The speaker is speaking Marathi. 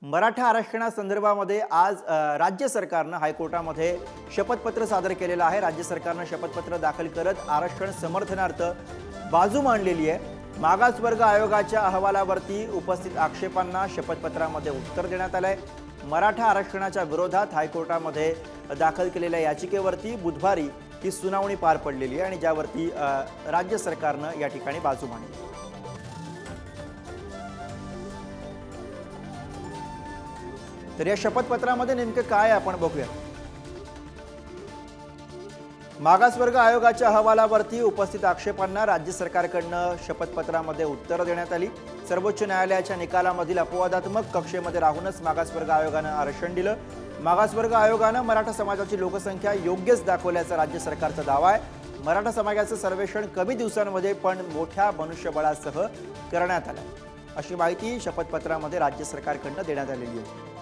मराठा आरक्षणासंदर्भामध्ये आज राज्य सरकारनं हायकोर्टामध्ये शपथपत्र सादर केलेलं आहे। राज्य सरकारनं शपथपत्र दाखल करत आरक्षण समर्थनार्थ बाजू मांडलेली आहे। मागासवर्ग आयोगाच्या अहवालावरती उपस्थित आक्षेपांना शपथपत्रामध्ये उत्तर देण्यात आलंय। मराठा आरक्षणाच्या विरोधात हायकोर्टामध्ये दाखल केलेल्या याचिकेवरती बुधवारी ही सुनावणी पार पडलेली आहे आणि ज्यावरती राज्य सरकारनं या ठिकाणी बाजू मांडली। तर या शपथपत्रामध्ये नेमके काय आपण बघूया। मागासवर्ग आयोगाच्या अहवालावरती उपस्थित आक्षेपांना राज्य सरकारकडून शपथपत्रामध्ये उत्तर देण्यात आली। सर्वोच्च न्यायालयाच्या निकालामधील अपवादात्मक कक्षेमध्ये राहूनच मागासवर्ग आयोगानं आरक्षण दिलं। मागासवर्ग आयोगानं मराठा समाजाची लोकसंख्या योग्यच दाखवल्याचा राज्य सरकारचा दावा आहे। मराठा समाजाचं सर्वेक्षण कमी दिवसांमध्ये पण मोठ्या मनुष्यबळासह करण्यात आलं, अशी माहिती शपथपत्रामध्ये राज्य सरकारकडून देण्यात आलेली आहे।